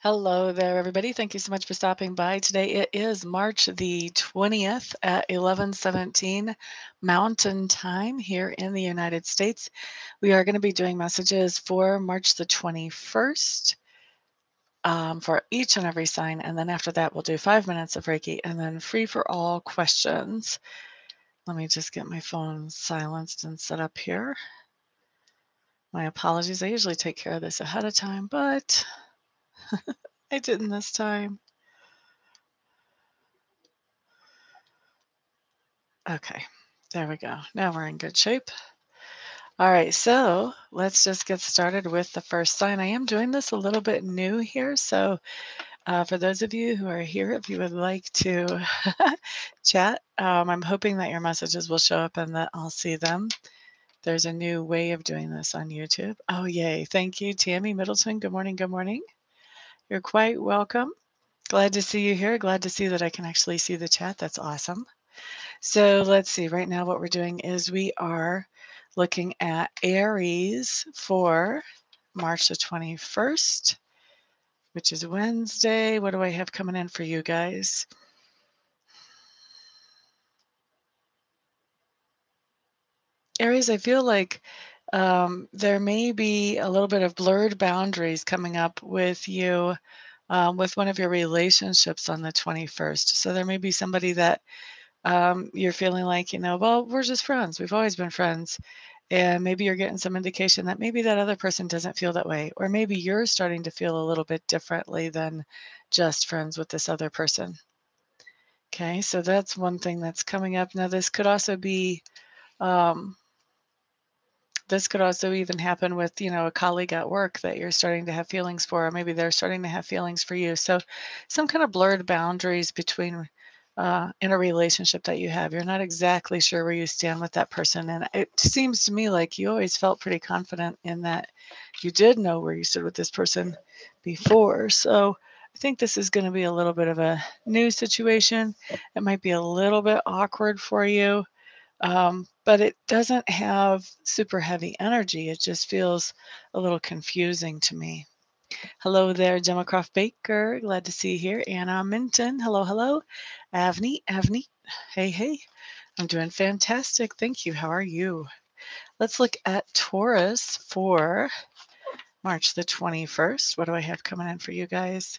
Hello there, everybody. Thank you so much for stopping by today. It is March the 20th at 11:17 Mountain Time here in the United States. We are going to be doing messages for March the 21st for each and every sign. And then after that, we'll do 5 minutes of Reiki and then free for all questions. Let me just get my phone silenced and set up here. My apologies. I usually take care of this ahead of time, but I didn't this time. Okay, there we go. Now we're in good shape. All right, so let's just get started with the first sign. I am doing this a little bit new here. So for those of you who are here, if you would like to chat, I'm hoping that your messages will show up and that I'll see them. There's a new way of doing this on YouTube. Oh, yay. Thank you, Tammy Middleton. Good morning. Good morning. You're quite welcome. Glad to see you here. Glad to see that I can actually see the chat. That's awesome. So let's see. Right now, what we're doing is we are looking at Aries for March the 21st, which is Wednesday. What do I have coming in for you guys? Aries, I feel like there may be a little bit of blurred boundaries coming up with you with one of your relationships on the 21st. So there may be somebody that you're feeling like, well, we're just friends. We've always been friends. And maybe you're getting some indication that maybe that other person doesn't feel that way. Or maybe you're starting to feel a little bit differently than just friends with this other person. Okay, so that's one thing that's coming up. Now, this could also be, this could also even happen with, a colleague at work that you're starting to have feelings for, or maybe they're starting to have feelings for you. So some kind of blurred boundaries between in a relationship that you have. You're not exactly sure where you stand with that person. And it seems to me like you always felt pretty confident in that you did know where you stood with this person before. So I think this is going to be a little bit of a new situation. It might be a little bit awkward for you, but it doesn't have super heavy energy. It just feels a little confusing to me. Hello there, Gemma Croft Baker. Glad to see you here. Anna Minton. Hello, hello. Avni. Hey, hey. I'm doing fantastic. Thank you. How are you? Let's look at Taurus for March the 21st. What do I have coming in for you guys?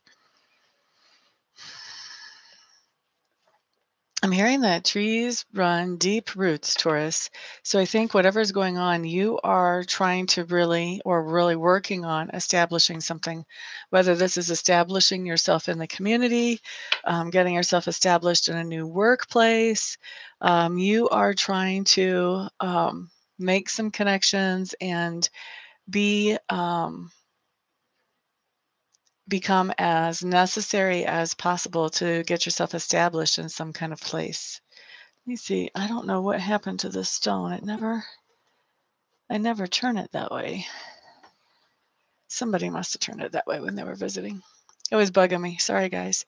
I'm hearing that trees run deep roots, Taurus. So I think whatever's going on, you are trying to really working on establishing something, whether this is establishing yourself in the community, getting yourself established in a new workplace. You are trying to make some connections and be become as necessary as possible to get yourself established in some kind of place. Let me see. I don't know what happened to this stone. I never turn it that way. Somebody must have turned it that way when they were visiting. It was bugging me. Sorry, guys.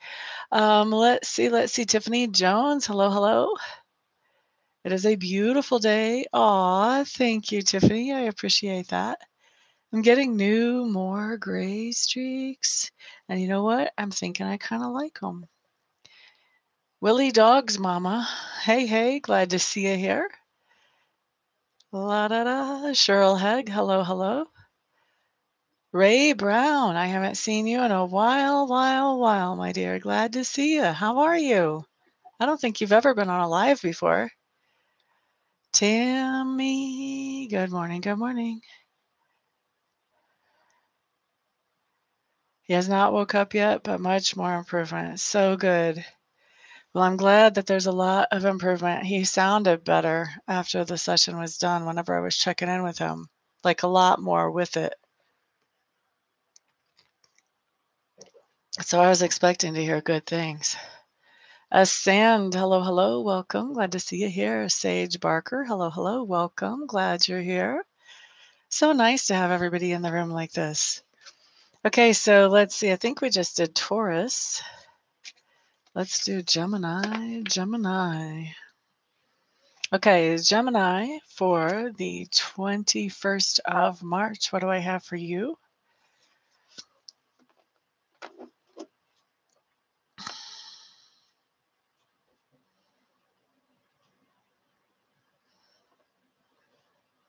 Let's see. Tiffany Jones. Hello, hello. It is a beautiful day. Aw, thank you, Tiffany. I appreciate that. I'm getting more gray streaks. And you know what? I'm thinking I kind of like them. Willie Dog's mama. Hey, hey. Glad to see you here. La da da. Cheryl Hegg. Hello, hello. Ray Brown. I haven't seen you in a while, my dear. Glad to see you. How are you? I don't think you've ever been on a live before. Tammy. Good morning. Good morning. He has not woke up yet, but much more improvement. So good. Well, I'm glad that there's a lot of improvement. He sounded better after the session was done whenever I was checking in with him, like a lot more with it. So I was expecting to hear good things. Sand, hello, hello, welcome. Glad to see you here. Sage Barker, hello, hello, welcome. Glad you're here. So nice to have everybody in the room like this. Okay, so let's see. I think we just did Taurus. Let's do Gemini. Okay, Gemini for the 21st of March. What do I have for you?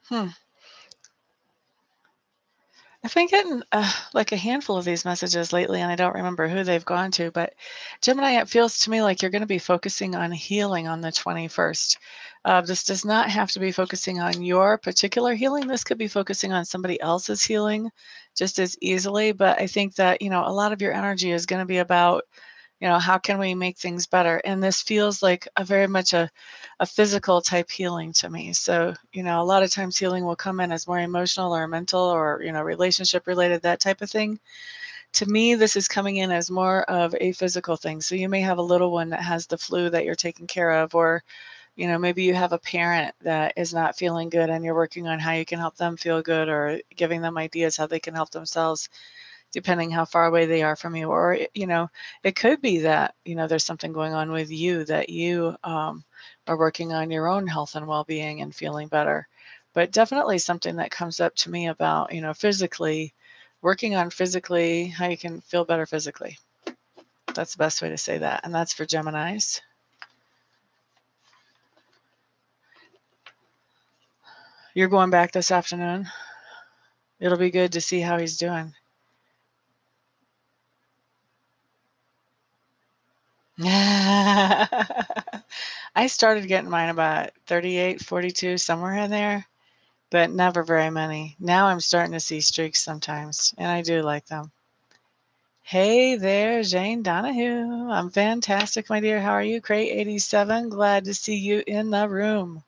Hmm. I've been getting like a handful of these messages lately, and I don't remember who they've gone to. But Gemini, it feels to me like you're going to be focusing on healing on the 21st. This does not have to be focusing on your particular healing. This could be focusing on somebody else's healing just as easily. But I think that, a lot of your energy is going to be about how can we make things better? And this feels like a very much a physical type healing to me. So, a lot of times healing will come in as more emotional or mental or, relationship related, that type of thing. To me, this is coming in as more of a physical thing. So you may have a little one that has the flu that you're taking care of, or, maybe you have a parent that is not feeling good and you're working on how you can help them feel good, or giving them ideas how they can help themselves, depending how far away they are from you. Or, it could be that, there's something going on with you that you are working on your own health and well-being and feeling better. But definitely something that comes up to me about, physically, working on physically, how you can feel better physically. That's the best way to say that. And that's for Geminis. You're going back this afternoon. It'll be good to see how he's doing. I started getting mine about 38, 42, somewhere in there, but never very many. Now I'm starting to see streaks sometimes, and I do like them. Hey there, Jane Donahue. I'm fantastic, my dear. How are you? Crate 87. Glad to see you in the room.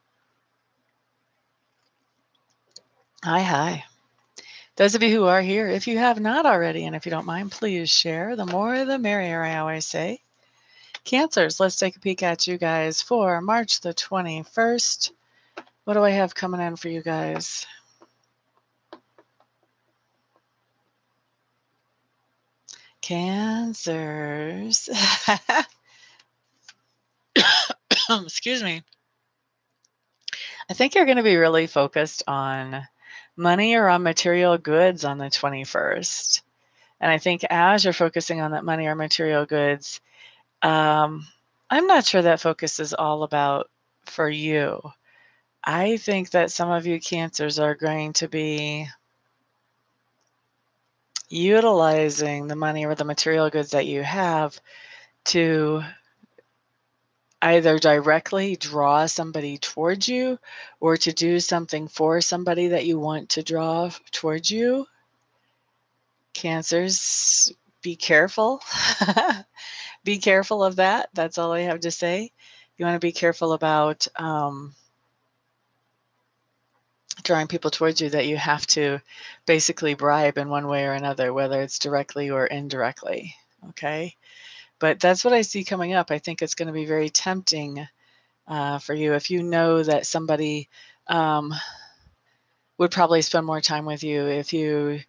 Hi, hi. Those of you who are here, if you have not already, and if you don't mind, please share. The more the merrier, I always say. Cancers, let's take a peek at you guys for March the 21st. What do I have coming in for you guys? Cancers. Excuse me. I think you're going to be really focused on money or on material goods on the 21st. And I think as you're focusing on that money or material goods, I'm not sure that focus is all about for you. I think that some of you Cancers are going to be utilizing the money or the material goods that you have to either directly draw somebody towards you or to do something for somebody that you want to draw towards you. Cancers, be careful. Be careful of that. That's all I have to say. You want to be careful about drawing people towards you that you have to basically bribe in one way or another, whether it's directly or indirectly. Okay? But that's what I see coming up. I think it's going to be very tempting for you if you know that somebody would probably spend more time with you if you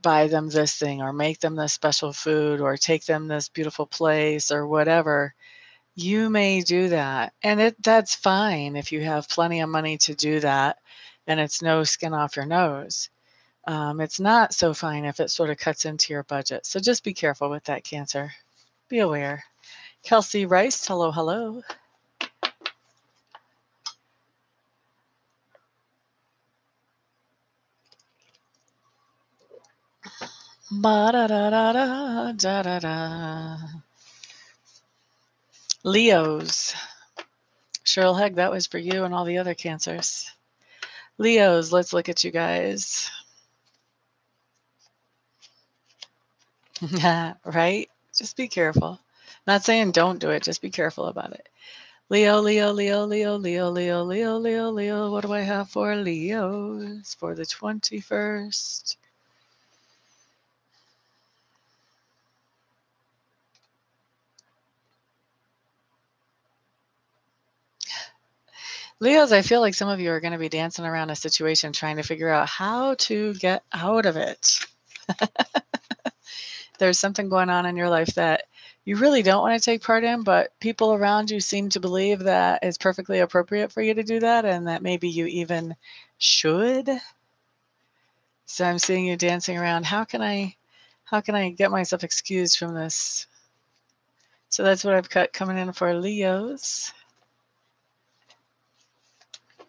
buy them this thing or make them this special food or take them this beautiful place or whatever. You may do that, and that's fine if you have plenty of money to do that and it's no skin off your nose. It's not so fine if it sort of cuts into your budget. So just be careful with that, Cancer. Be aware. Kelsey Rice, hello, hello. Ba-da-da-da-da-da-da-da. Leos. Cheryl Hegg, that was for you and all the other Cancers. Leos, let's look at you guys. Right? Just be careful. Not saying don't do it, just be careful about it. Leo, Leo, Leo, Leo, Leo, Leo, Leo, Leo, Leo. What do I have for Leos for the 21st? Leos, I feel like some of you are going to be dancing around a situation trying to figure out how to get out of it. There's something going on in your life that you really don't want to take part in, but people around you seem to believe that it's perfectly appropriate for you to do that and that maybe you even should. So I'm seeing you dancing around. How can I get myself excused from this? So that's what I've got coming in for Leos.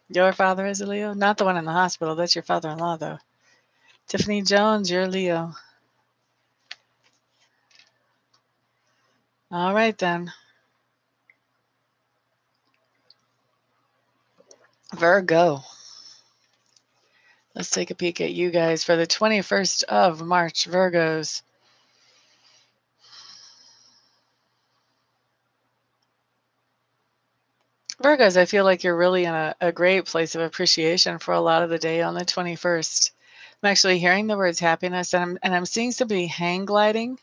Your father is a Leo? Not the one in the hospital. That's your father-in-law, though. Tiffany Jones, you're Leo. All right, then. Virgo. Let's take a peek at you guys for the 21st of March, Virgos. Virgos, I feel like you're really in a great place of appreciation for a lot of the day on the 21st. I'm actually hearing the words happiness, and I'm seeing somebody hang gliding.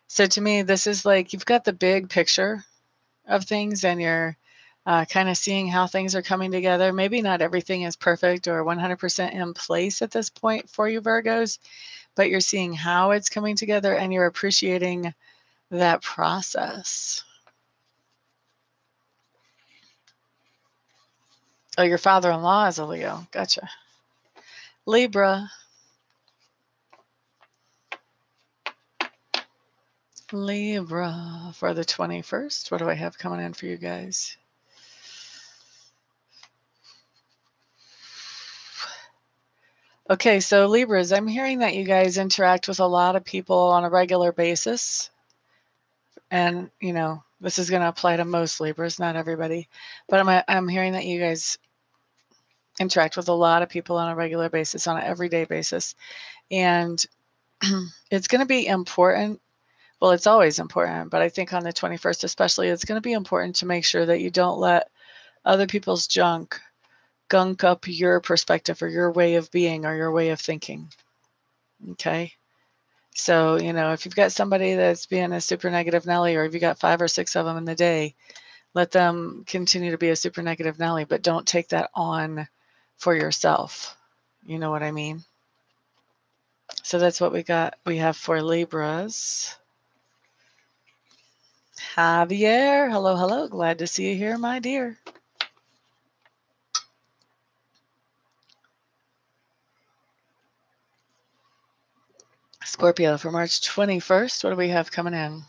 So to me, this is like you've got the big picture of things, and you're kind of seeing how things are coming together. Maybe not everything is perfect or 100% in place at this point for you, Virgos, but you're seeing how it's coming together, and you're appreciating that process. Oh, your father-in-law is a Leo. Gotcha. Libra. Libra for the 21st. What do I have coming in for you guys? Okay, so Libras, I'm hearing that you guys interact with a lot of people on a regular basis. And, you know, this is going to apply to most Libras, not everybody. But I'm hearing that you guys interact with a lot of people on a regular basis, on an everyday basis. And it's going to be important. Well, it's always important, but I think on the 21st especially, it's going to be important to make sure that you don't let other people's junk gunk up your perspective or your way of being or your way of thinking. Okay? So, you know, if you've got somebody that's being a super negative Nelly, or if you got 5 or 6 of them in the day, let them continue to be a super negative Nelly, but don't take that on for yourself. You know what I mean? So that's what we have for Libras. Javier, hello, hello. Glad to see you here, my dear. Scorpio for March 21st. What do we have coming in?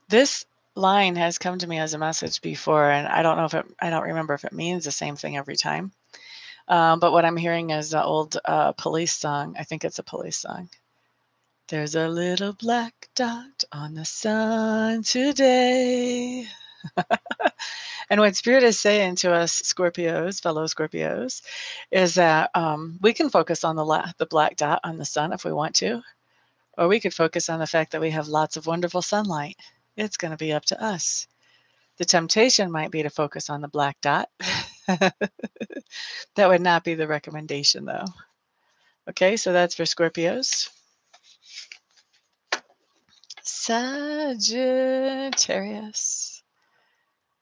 This line has come to me as a message before, and I don't remember if it means the same thing every time. But what I'm hearing is the old police song. I think it's a police song. There's a little black dot on the sun today. And what Spirit is saying to us Scorpios, fellow Scorpios, is that we can focus on the black dot on the sun if we want to, or we could focus on the fact that we have lots of wonderful sunlight. It's going to be up to us. The temptation might be to focus on the black dot. That would not be the recommendation, though. Okay, so that's for Scorpios. Sagittarius.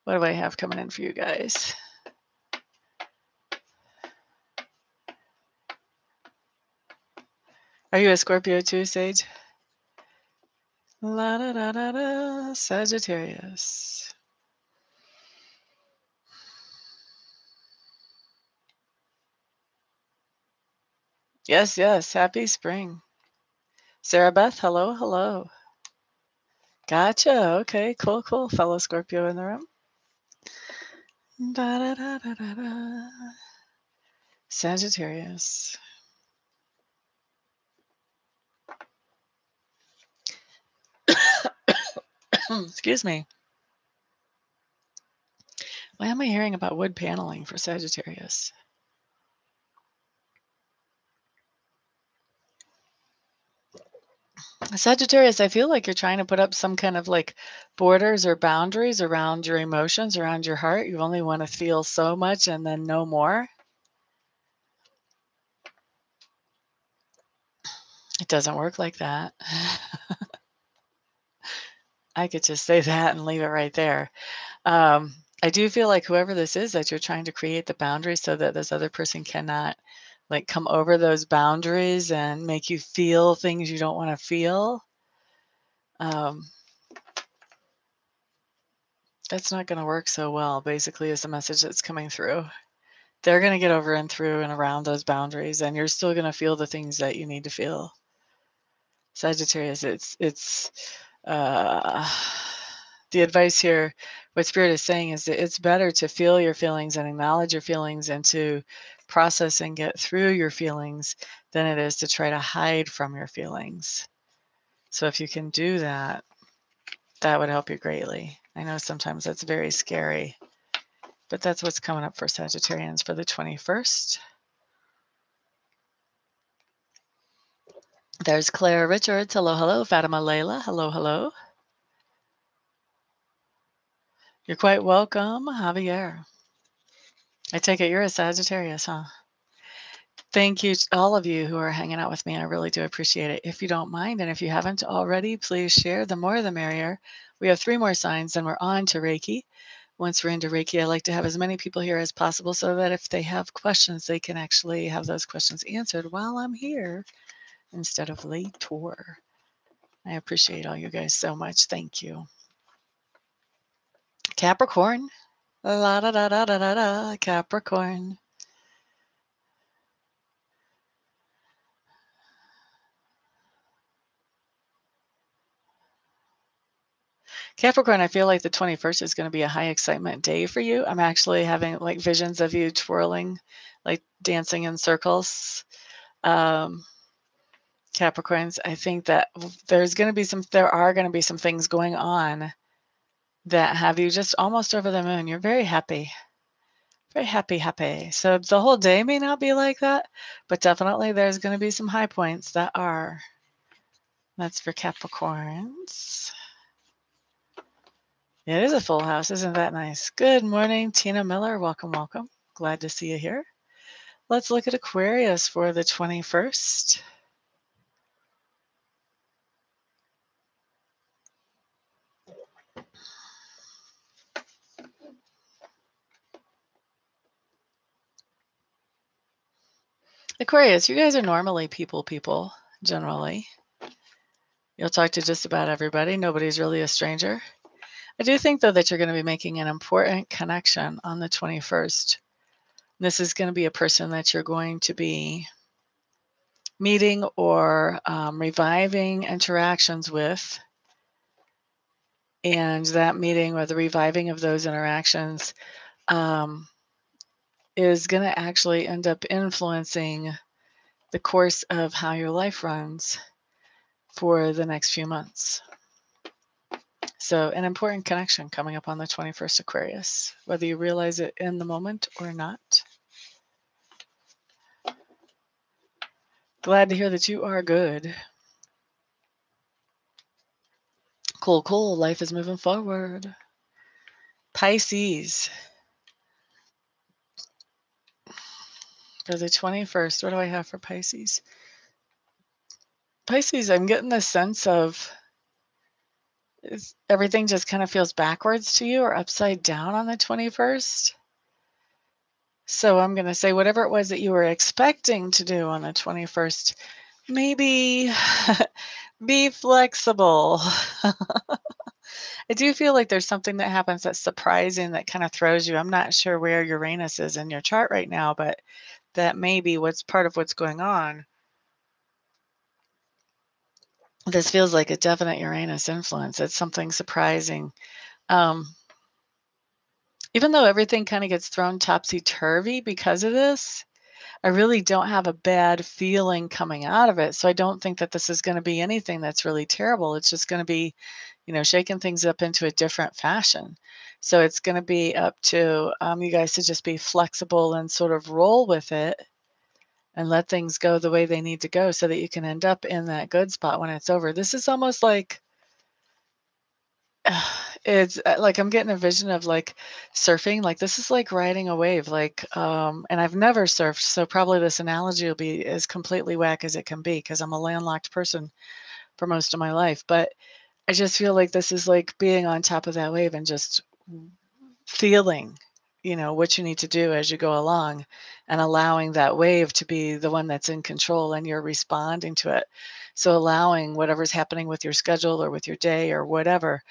What do I have coming in for you guys? Are you a Scorpio too, Sage? La da da da da, Sagittarius. Yes, yes. Happy spring. Sarah Beth, hello, hello. Gotcha. Okay, cool, cool. Fellow Scorpio in the room. Da da da da da da. Sagittarius. Excuse me. Why am I hearing about wood paneling for Sagittarius? Sagittarius, I feel like you're trying to put up some kind of like borders or boundaries around your emotions, around your heart. You only want to feel so much and then no more. It doesn't work like that. I could just say that and leave it right there. I do feel like whoever this is, that you're trying to create the boundaries so that this other person cannot like come over those boundaries and make you feel things you don't want to feel. That's not going to work so well, basically, is the message that's coming through. They're going to get over and through and around those boundaries, and you're still going to feel the things that you need to feel. Sagittarius, it's the the advice here, what Spirit is saying is that it's better to feel your feelings and acknowledge your feelings and to process and get through your feelings than it is to try to hide from your feelings. So if you can do that, that would help you greatly. I know sometimes that's very scary, but that's what's coming up for Sagittarians for the 21st. There's Claire Richards. Hello, hello. Fatima Layla. Hello, hello. You're quite welcome, Javier. I take it you're a Sagittarius, huh? Thank you to all of you who are hanging out with me. I really do appreciate it. If you don't mind, and if you haven't already, please share. The more the merrier. We have 3 more signs, then we're on to Reiki. Once we're into Reiki, I like to have as many people here as possible so that if they have questions, they can actually have those questions answered while I'm here instead of later. I appreciate all you guys so much. Thank you. Capricorn. La da da da da da da. Capricorn. Capricorn, I feel like the 21st is going to be a high excitement day for you. I'm actually having like visions of you twirling, like dancing in circles. Capricorns, I think that there are going to be some things going on that have you just almost over the moon. You're very happy. Very happy, happy. So the whole day may not be like that, but definitely there's going to be some high points that are. That's for Capricorns. It is a full house. Isn't that nice? Good morning, Tina Miller. Welcome, welcome. Glad to see you here. Let's look at Aquarius for the 21st. Aquarius, you guys are normally people, generally. You'll talk to just about everybody. Nobody's really a stranger. I do think, though, that you're going to be making an important connection on the 21st. This is going to be a person that you're going to be meeting or reviving interactions with. And that meeting or the reviving of those interactions is going to actually end up influencing the course of how your life runs for the next few months. So an important connection coming up on the 21st, Aquarius, whether you realize it in the moment or not. Glad to hear that you are good. Cool, cool. Life is moving forward. Pisces. For the 21st, what do I have for Pisces? Pisces, I'm getting the sense of everything just kind of feels backwards to you or upside down on the 21st. So I'm going to say whatever it was that you were expecting to do on the 21st, maybe be flexible. I do feel like there's something that happens that's surprising that kind of throws you. I'm not sure where Uranus is in your chart right now, but that may be what's part of what's going on. This feels like a definite Uranus influence. It's something surprising. Even though everything kind of gets thrown topsy-turvy because of this, I really don't have a bad feeling coming out of it. So I don't think that this is going to be anything that's really terrible. It's just going to be, shaking things up into a different fashion. So it's going to be up to you guys to just be flexible and sort of roll with it and let things go the way they need to go so that you can end up in that good spot when it's over. This is almost like, it's like I'm getting a vision of like surfing. Like this is like riding a wave. And I've never surfed, so probably this analogy will be as completely whack as it can be because I'm a landlocked person for most of my life. But I just feel like this is like being on top of that wave and just feeling, what you need to do as you go along and allowing that wave to be the one that's in control and you're responding to it. So allowing whatever's happening with your schedule or with your day or whatever,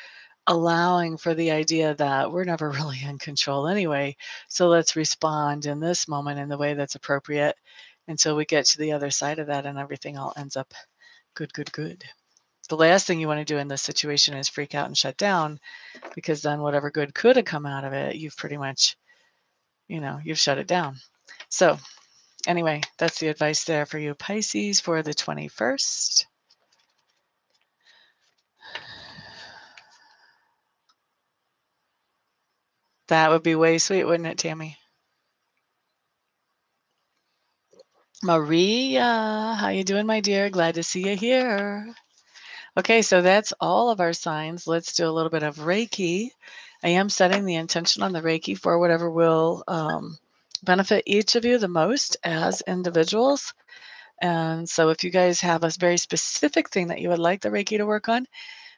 allowing for the idea that we're never really in control anyway. So let's respond in this moment in the way that's appropriate until we get to the other side of that and everything all ends up good, good, good. The last thing you want to do in this situation is freak out and shut down, because then whatever good could have come out of it, you've pretty much, you've shut it down. So anyway, that's the advice there for you, Pisces, for the 21st. That would be way sweet, wouldn't it, Tammy? Maria, how you doing, my dear? Glad to see you here. Okay, so that's all of our signs. Let's do a little bit of Reiki. I am setting the intention on the Reiki for whatever will benefit each of you the most as individuals. And so if you guys have a very specific thing that you would like the Reiki to work on,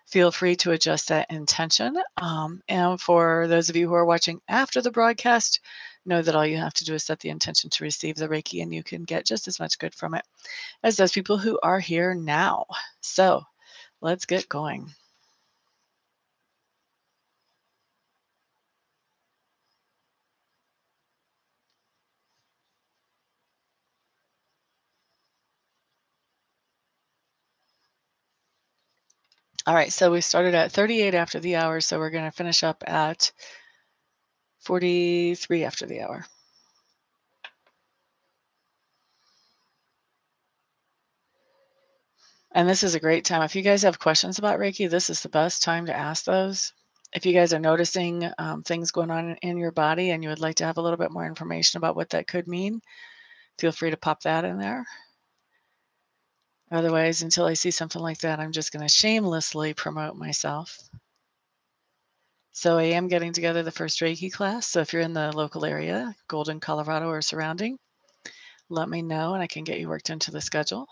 feel free to adjust that intention. And for those of you who are watching after the broadcast, know that all you have to do is set the intention to receive the Reiki, and you can get just as much good from it as those people who are here now. So let's get going. All right, so we started at 38 after the hour, so we're going to finish up at 43 after the hour. And this is a great time. If you guys have questions about Reiki, this is the best time to ask those. If you guys are noticing things going on in your body and you would like to have a little bit more information about what that could mean, feel free to pop that in there. Otherwise, until I see something like that, I'm just going to shamelessly promote myself. So I am getting together the first Reiki class. So if you're in the local area, Golden, Colorado, or surrounding, let me know and I can get you worked into the schedule.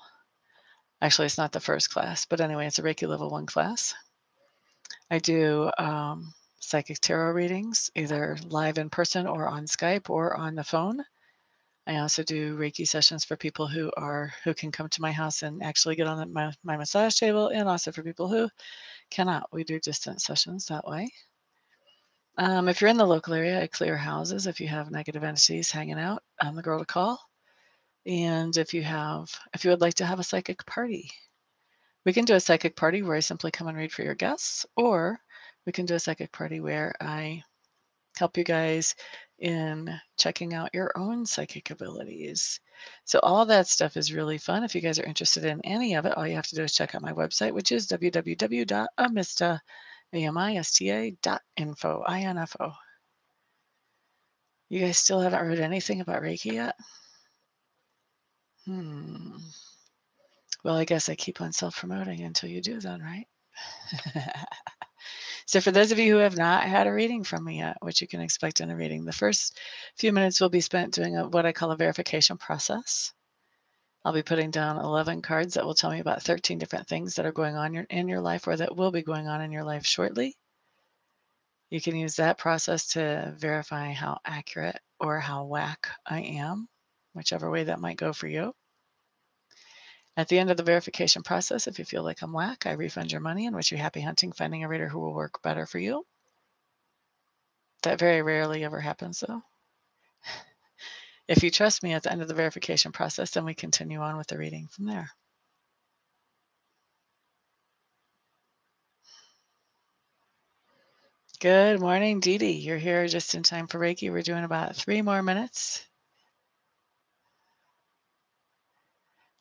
Actually, it's not the first class, but anyway, it's a Reiki level 1 class. I do psychic tarot readings, either live in person or on Skype or on the phone. I also do Reiki sessions for people who can come to my house and actually get on my massage table, and also for people who cannot. We do distance sessions that way. If you're in the local area, I clear houses. If you have negative entities hanging out, I'm the girl to call. And if you would like to have a psychic party, we can do a psychic party where I simply come and read for your guests, or we can do a psychic party where I help you guys in checking out your own psychic abilities. So all that stuff is really fun. If you guys are interested in any of it, all you have to do is check out my website, which is www.amista.info. INFO. You guys still haven't heard anything about Reiki yet? Well, I guess I keep on self-promoting until you do then, right? So for those of you who have not had a reading from me yet, what you can expect in a reading, the first few minutes will be spent doing what I call a verification process. I'll be putting down 11 cards that will tell me about 13 different things that are going on in your life, or that will be going on in your life shortly. You can use that process to verify how accurate or how whack I am, whichever way that might go for you. At the end of the verification process, if you feel like I'm whack, I refund your money and wish you happy hunting, finding a reader who will work better for you. That very rarely ever happens, though. If you trust me at the end of the verification process, then we continue on with the reading from there. Good morning, Dee Dee. You're here just in time for Reiki. We're doing about 3 more minutes.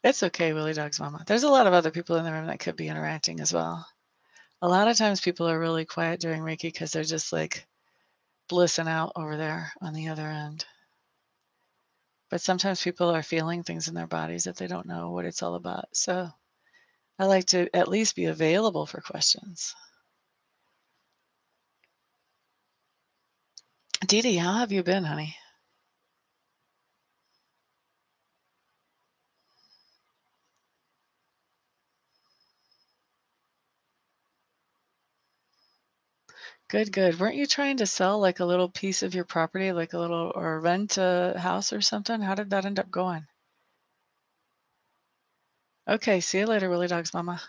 It's okay, Willie Dog's mama. There's a lot of other people in the room that could be interacting as well. A lot of times people are really quiet during Reiki because they're just like blissing out over there on the other end. But sometimes people are feeling things in their bodies that they don't know what it's all about. So I like to at least be available for questions. Dee Dee, how have you been, honey? Good, good. Weren't you trying to sell like a little piece of your property, like or rent a house or something? How did that end up going? Okay, see you later, Willie Dog's mama.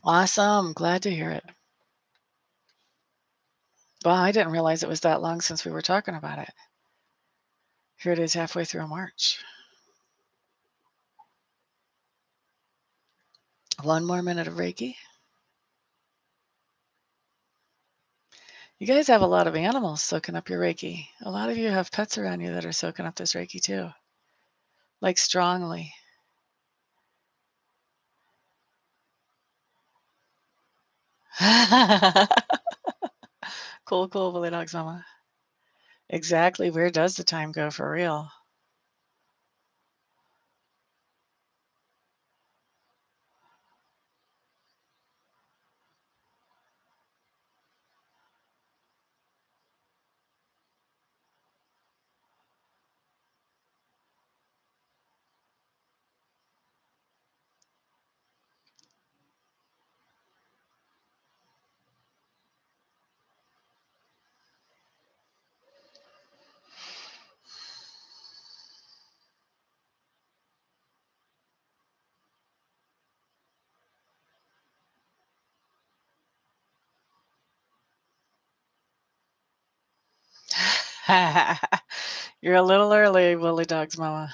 Awesome. Glad to hear it. Well, I didn't realize it was that long since we were talking about it. Here it is halfway through March. One more minute of Reiki. You guys have a lot of animals soaking up your Reiki. A lot of you have pets around you that are soaking up this Reiki too. Like strongly. Cool, Willie Dogs Mama. Exactly. Where does the time go for real? You're a little early, Willie Dogs Mama.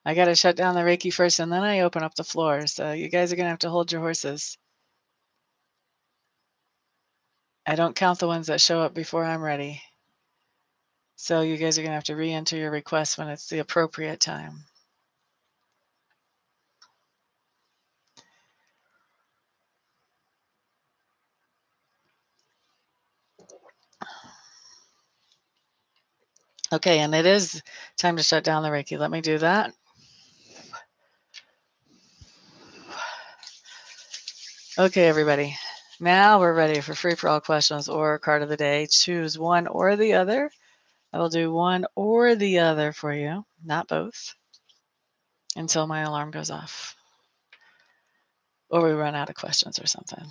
I got to shut down the Reiki first, and then I open up the floor. So you guys are going to have to hold your horses. I don't count the ones that show up before I'm ready. So you guys are going to have to re-enter your request when it's the appropriate time. Okay, and it is time to shut down the Reiki. Let me do that. Okay, everybody. Now we're ready for free-for-all questions or card of the day. Choose one or the other. I will do one or the other for you, not both, until my alarm goes off. Or we run out of questions or something.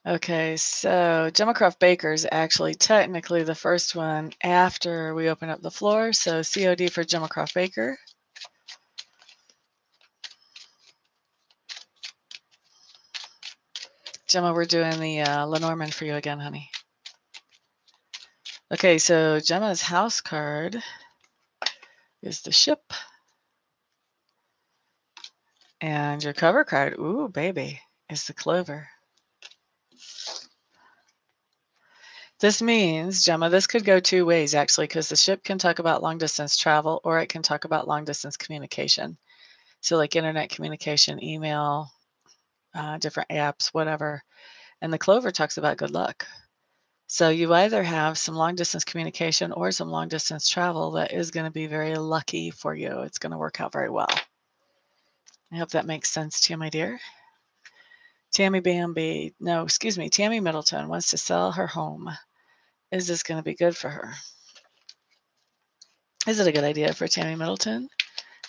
Okay, so Gemma Croft Baker is actually technically the first one after we open up the floor. So COD for Gemma Croft Baker. Gemma, we're doing the Lenormand for you again, honey. Okay, so Gemma's house card is the ship. And your cover card, ooh, baby, is the clover. This means, Gemma, this could go two ways, actually, because the ship can talk about long-distance travel, or it can talk about long-distance communication. So like internet communication, email, different apps, whatever. And the clover talks about good luck. So you either have some long-distance communication or some long-distance travel that is going to be very lucky for you. It's going to work out very well. I hope that makes sense to you, my dear. Tammy Middleton wants to sell her home. Is this going to be good for her? Is it a good idea for Tammy Middleton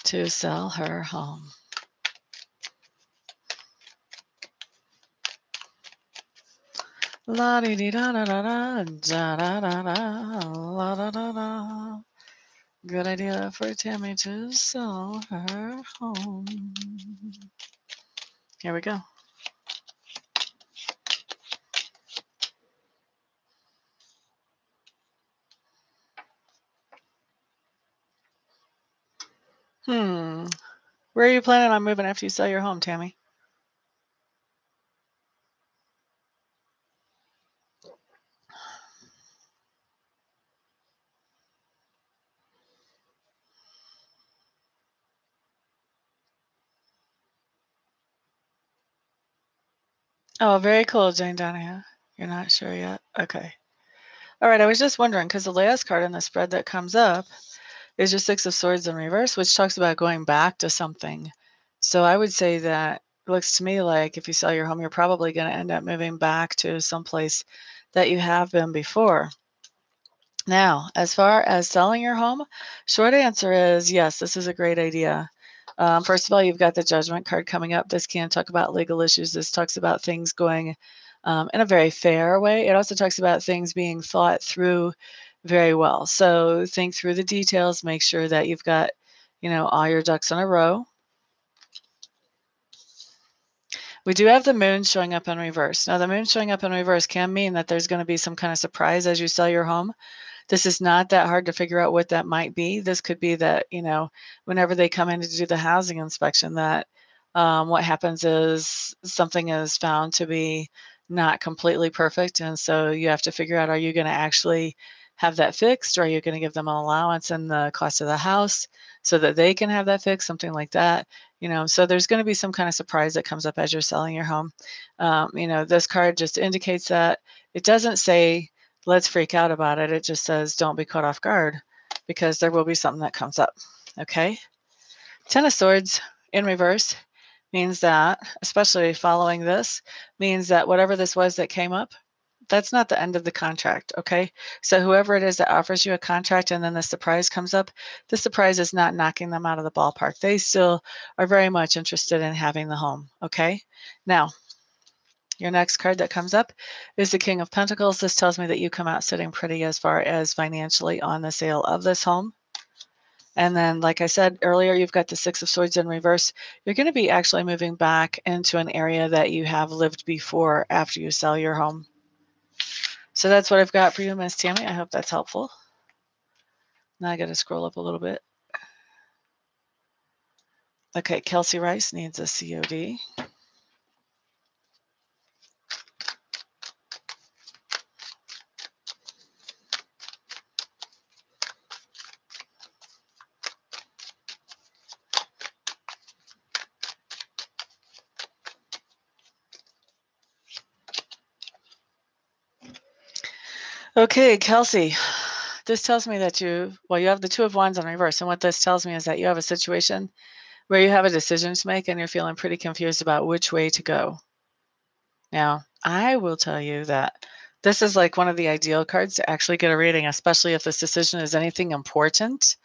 to sell her home? La di di da da da da da da da da la da da da. Good idea for Tammy to sell her home. Here we go. Where are you planning on moving after you sell your home, Tammy? Oh, very cool, Jane Donahue. You're not sure yet? Okay. All right, I was just wondering, because the last card in the spread that comes up is your Six of Swords in reverse, which talks about going back to something. So I would say that it looks to me like if you sell your home, you're probably going to end up moving back to someplace that you have been before. Now, as far as selling your home, short answer is yes, this is a great idea. First of all, you've got the Judgment card coming up. This can talk about legal issues. This talks about things going in a very fair way. It also talks about things being thought through very well. So think through the details. Make sure that you've got, all your ducks in a row. We do have the moon showing up in reverse. Now, the moon showing up in reverse can mean that there's going to be some kind of surprise as you sell your home. This is not that hard to figure out what that might be. This could be that, whenever they come in to do the housing inspection, that what happens is something is found to be not completely perfect. And so you have to figure out, are you going to actually have that fixed, or are you going to give them an allowance in the cost of the house so that they can have that fixed, something like that. So there's going to be some kind of surprise that comes up as you're selling your home. This card just indicates that. It doesn't say, let's freak out about it. It just says, don't be caught off guard, because there will be something that comes up. Okay. 10 of Swords in reverse means that, especially following this, means that whatever this was that came up, that's not the end of the contract, okay? So whoever it is that offers you a contract and then the surprise comes up, the surprise is not knocking them out of the ballpark. They still are very much interested in having the home, okay? Now, your next card that comes up is the King of Pentacles. This tells me that you come out sitting pretty as far as financially on the sale of this home. And then, like I said earlier, you've got the Six of Swords in reverse. You're going to be actually moving back into an area that you have lived before after you sell your home. So that's what I've got for you, Miss Tammy. I hope that's helpful. Now I got to scroll up a little bit. Okay, Kelsey Rice needs a COD. Okay, Kelsey, this tells me that you have the Two of Wands in reverse. And what this tells me is that you have a situation where you have a decision to make and you're feeling pretty confused about which way to go. Now, I will tell you that this is like one of the ideal cards to actually get a reading, especially if this decision is anything important,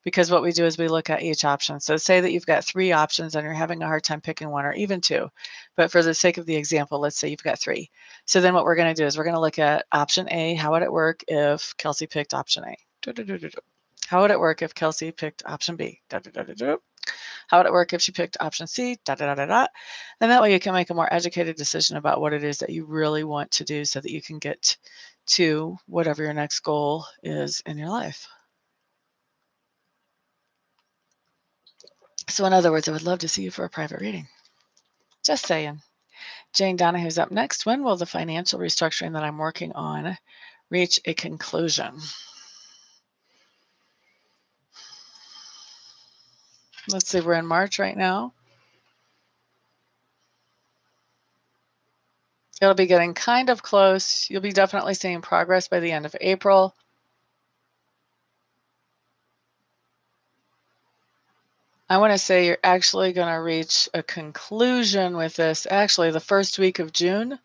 because what we do is we look at each option. So say that you've got 3 options and you're having a hard time picking one, or even 2. But for the sake of the example, let's say you've got 3. So then what we're going to do is we're going to look at option A. How would it work if Kelsey picked option A? How would it work if Kelsey picked option B? How would it work if she picked option C? And that way you can make a more educated decision about what it is that you really want to do so that you can get to whatever your next goal is in your life. So in other words, I would love to see you for a private reading. Just saying. Jane Donahue's up next. When will the financial restructuring that I'm working on reach a conclusion? Let's see, we're in March right now. It'll be getting kind of close. You'll be definitely seeing progress by the end of April. I want to say you're actually going to reach a conclusion with this, actually the first week of June,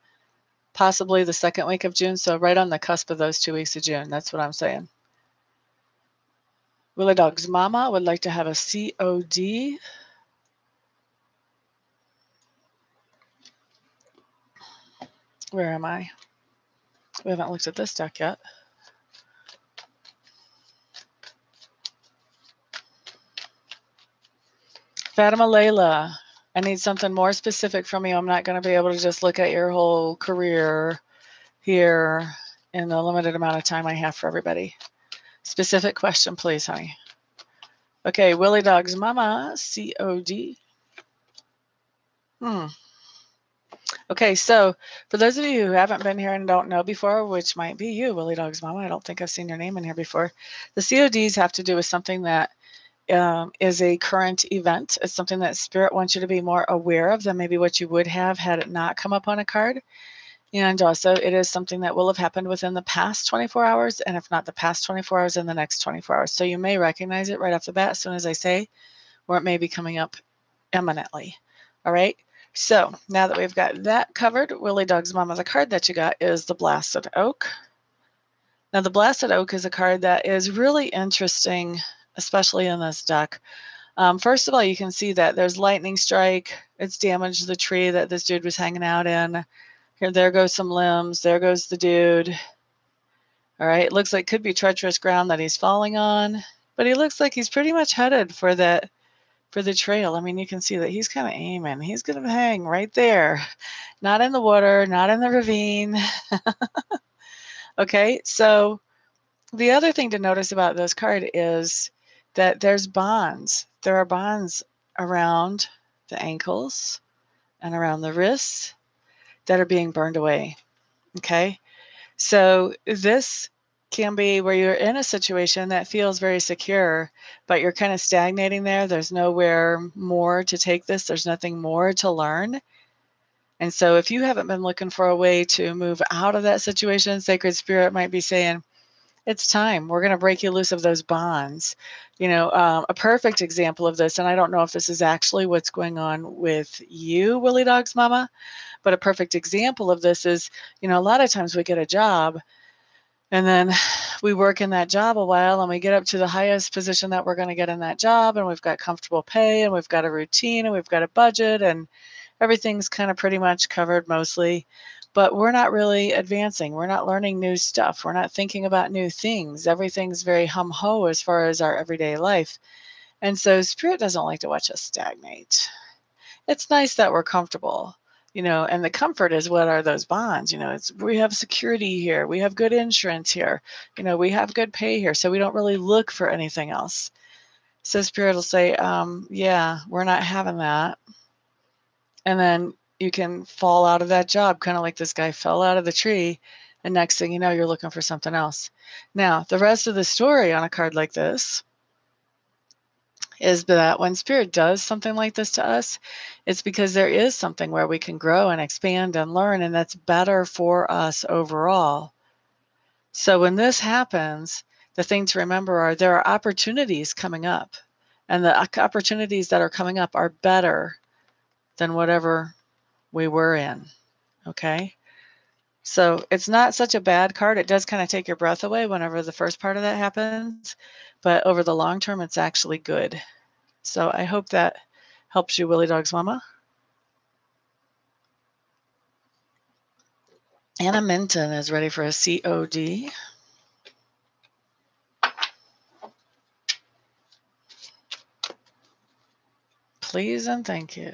possibly the second week of June. So right on the cusp of those 2 weeks of June. That's what I'm saying. Willie Dog's mama would like to have a COD. Where am I? We haven't looked at this deck yet. Fatima Layla, I need something more specific from you. I'm not going to be able to just look at your whole career here in the limited amount of time I have for everybody. Specific question, please, honey. Okay, Willie Dog's mama, COD. Okay, so for those of you who haven't been here and don't know before, which might be you, Willie Dog's mama, I don't think I've seen your name in here before. The CODs have to do with something that is a current event. It's something that Spirit wants you to be more aware of than maybe what you would have had it not come up on a card. And also, it is something that will have happened within the past 24 hours, and if not the past 24 hours, in the next 24 hours. So you may recognize it right off the bat as soon as I say, or it may be coming up imminently. All right? So now that we've got that covered, Willie Dog's mama, the card that you got is the Blasted Oak. Now, the Blasted Oak is a card that is really interesting, especially in this deck. First of all, you can see that there's lightning strike. It's damaged the tree that this dude was hanging out in. Here, there goes some limbs. There goes the dude. All right, it looks like it could be treacherous ground that he's falling on, but he looks like he's pretty much headed for that for the trail. I mean, you can see that he's kind of aiming. He's going to hang right there, not in the water, not in the ravine. Okay, so the other thing to notice about this card is that there's bonds. There are bonds around the ankles and around the wrists that are being burned away. Okay, so this can be where you're in a situation that feels very secure, but you're kind of stagnating there. There's nowhere more to take this. There's nothing more to learn. And so if you haven't been looking for a way to move out of that situation, Sacred Spirit might be saying, it's time. We're going to break you loose of those bonds. You know, a perfect example of this, and I don't know if this is actually what's going on with you, Willie Dog's mama, but a perfect example of this is, you know, a lot of times we get a job and then we work in that job a while and we get up to the highest position that we're going to get in that job, and we've got comfortable pay and we've got a routine and we've got a budget and everything's kind of pretty much covered mostly, but we're not really advancing. We're not learning new stuff. We're not thinking about new things. Everything's very hum-ho as far as our everyday life. And so Spirit doesn't like to watch us stagnate. It's nice that we're comfortable, you know, and the comfort is what are those bonds? You know, it's we have security here. We have good insurance here. You know, we have good pay here. So we don't really look for anything else. So Spirit will say, yeah, we're not having that. And then you can fall out of that job, kind of like this guy fell out of the tree. And next thing you know, you're looking for something else. Now, the rest of the story on a card like this is that when Spirit does something like this to us, it's because there is something where we can grow and expand and learn, and that's better for us overall. So when this happens, the thing to remember are there are opportunities coming up, and the opportunities that are coming up are better than whatever we were in. Okay, so it's not such a bad card. It does kind of take your breath away whenever the first part of that happens, but over the long term, it's actually good. So I hope that helps you, Willie Dog's mama. Anna Minton is ready for a COD. Please and thank you.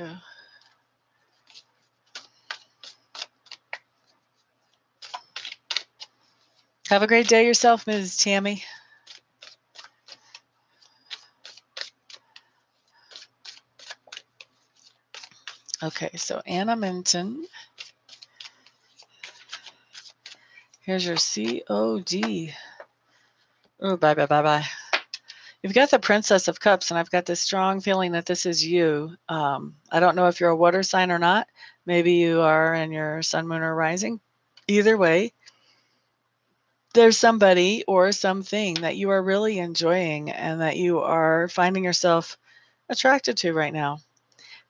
Have a great day yourself, Ms. Tammy. Okay, so Anna Minton. Here's your COD. Oh, bye, bye, bye, bye. You've got the Princess of Cups, and I've got this strong feeling that this is you. I don't know if you're a water sign or not. Maybe you are in your sun, moon, or rising. Either way, there's somebody or something that you are really enjoying and that you are finding yourself attracted to right now.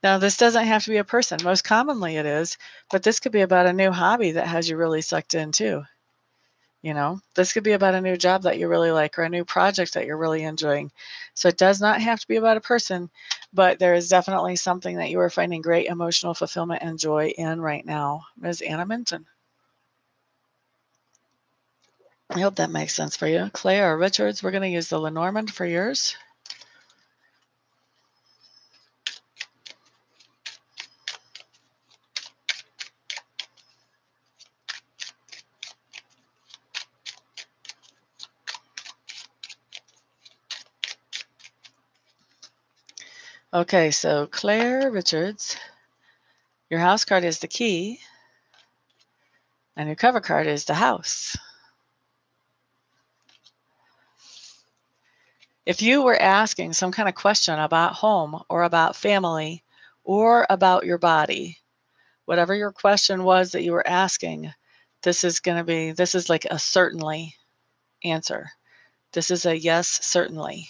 Now, this doesn't have to be a person. Most commonly it is, but this could be about a new hobby that has you really sucked in too. You know, this could be about a new job that you really like or a new project that you're really enjoying. So it does not have to be about a person, but there is definitely something that you are finding great emotional fulfillment and joy in right now. Ms. Anna Minton. I hope that makes sense for you. Claire Richards, we're going to use the Lenormand for yours. Okay, so Claire Richards, your house card is the key, and your cover card is the house. If you were asking some kind of question about home or about family or about your body, whatever your question was that you were asking, this is like a certainly answer. This is a yes, certainly.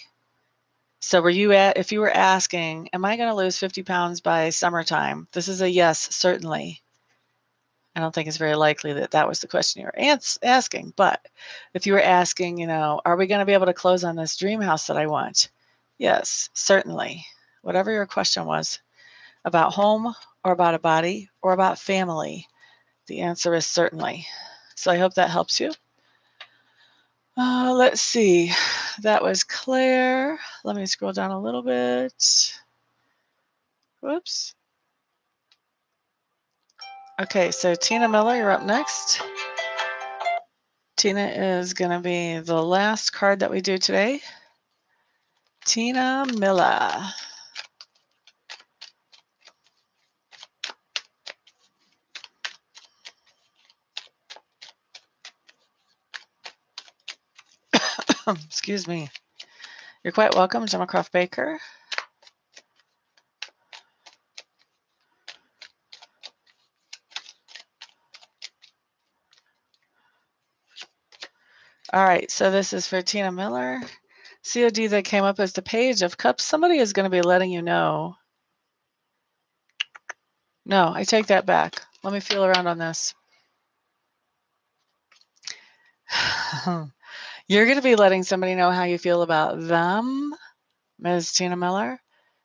So if you were asking, am I going to lose 50 pounds by summertime? This is a yes, certainly. I don't think it's very likely that that was the question you were asking. But if you were asking, you know, are we going to be able to close on this dream house that I want? Yes, certainly. Whatever your question was about home or about a body or about family, the answer is certainly. So I hope that helps you. Let's see. That was Claire. Let me scroll down a little bit. Whoops. Okay, so Tina Miller, you're up next. Tina is going to be the last card that we do today. Tina Miller. Excuse me. You're quite welcome, Gemma Croft Baker. All right, so this is for Tina Miller. COD that came up as the Page of Cups. Somebody is going to be letting you know. No, I take that back. Let me feel around on this. You're going to be letting somebody know how you feel about them, Ms. Tina Miller,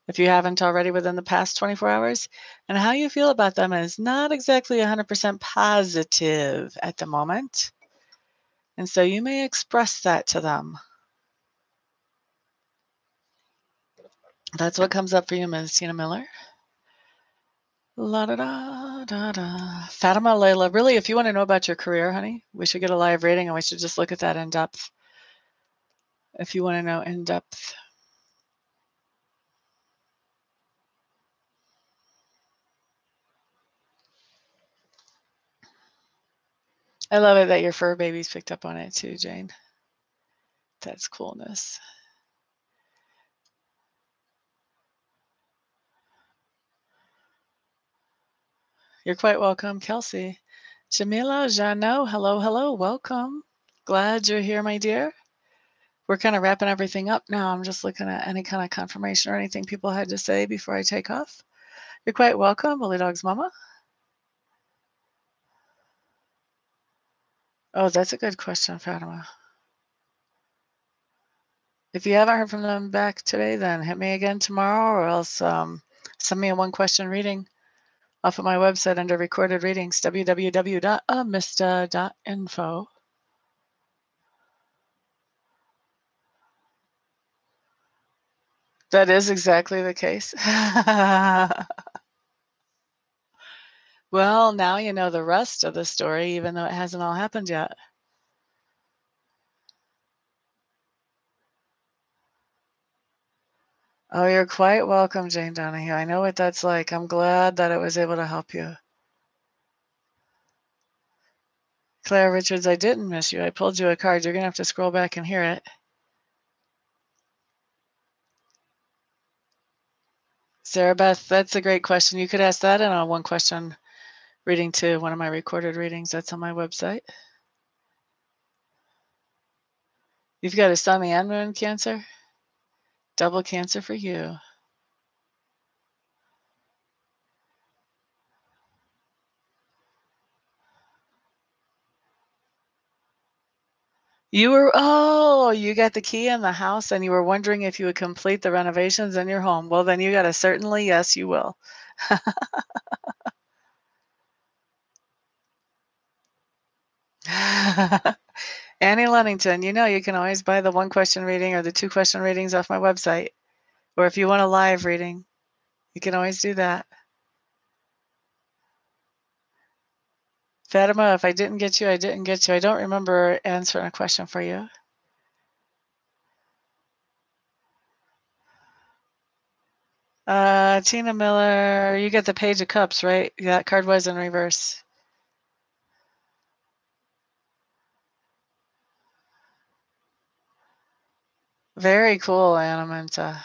if you haven't already within the past 24 hours. And how you feel about them is not exactly 100% positive at the moment. And so you may express that to them. That's what comes up for you, Ms. Tina Miller. La da da da da. Fatima Layla, really, if you want to know about your career, honey, we should get a live reading and we should just look at that in depth. If you want to know in depth. I love it that your fur babies picked up on it too, Jane. That's coolness. You're quite welcome, Kelsey. Jamila Jano, hello, hello, welcome. Glad you're here, my dear. We're kind of wrapping everything up now. I'm just looking at any kind of confirmation or anything people had to say before I take off. You're quite welcome, Bully Dog's Mama. Oh, that's a good question, Fatima. If you haven't heard from them back today, then hit me again tomorrow, or else send me a one-question reading off of my website under recorded readings, www.amista.info. That is exactly the case. Well, now you know the rest of the story, even though it hasn't all happened yet. Oh, you're quite welcome, Jane Donahue. I know what that's like. I'm glad that it was able to help you. Claire Richards, I didn't miss you. I pulled you a card. You're going to have to scroll back and hear it. Sarah Beth, that's a great question. You could ask that in a one-question reading too, one of my recorded readings. That's on my website. You've got a sun and moon Cancer? Double Cancer for you. You got the key in the house and you were wondering if you would complete the renovations in your home. Well, then you got a certainly yes, you will. Annie Lunnington, you know you can always buy the one-question reading or the two-question readings off my website. Or if you want a live reading, you can always do that. Fatima, if I didn't get you, I didn't get you. I don't remember answering a question for you. Tina Miller, you got the Page of Cups, right? That card was in reverse. Very cool, Anamenta.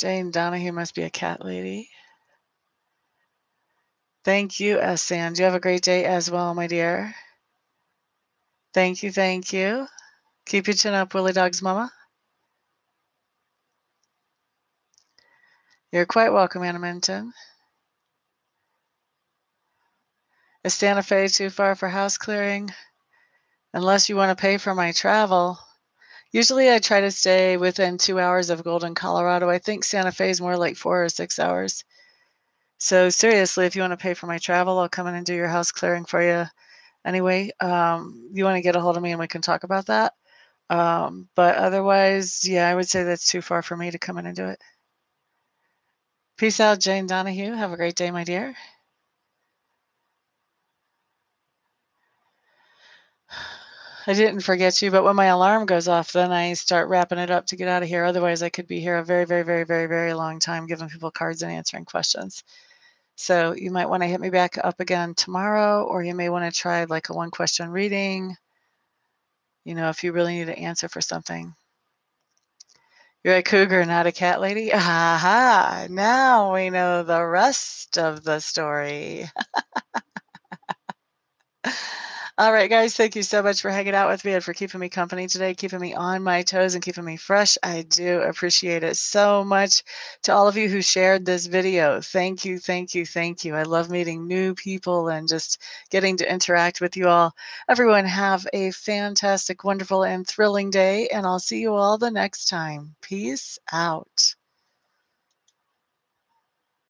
Jane Donahue must be a cat lady. Thank you, Sand. You have a great day as well, my dear. Thank you, thank you. Keep your chin up, Willie Dog's Mama. You're quite welcome, Anna Minton. Is Santa Fe too far for house clearing? Unless you want to pay for my travel. Usually I try to stay within 2 hours of Golden, Colorado. I think Santa Fe is more like 4 or 6 hours. So seriously, if you want to pay for my travel, I'll come in and do your house clearing for you. Anyway, you want to get a hold of me and we can talk about that. But otherwise, yeah, I would say that's too far for me to come in and do it. Peace out, Jane Donahue. Have a great day, my dear. I didn't forget you, but when my alarm goes off, then I start wrapping it up to get out of here. Otherwise, I could be here a very, very, very, very, very long time giving people cards and answering questions. So you might want to hit me back up again tomorrow, or you may want to try like a one-question reading, if you really need an answer for something. You're a cougar, not a cat lady? Aha! Now we know the rest of the story. All right, guys, thank you so much for hanging out with me and for keeping me company today, keeping me on my toes and keeping me fresh. I do appreciate it so much. To all of you who shared this video, thank you, thank you, thank you. I love meeting new people and just getting to interact with you all. Everyone have a fantastic, wonderful, and thrilling day, and I'll see you all the next time. Peace out.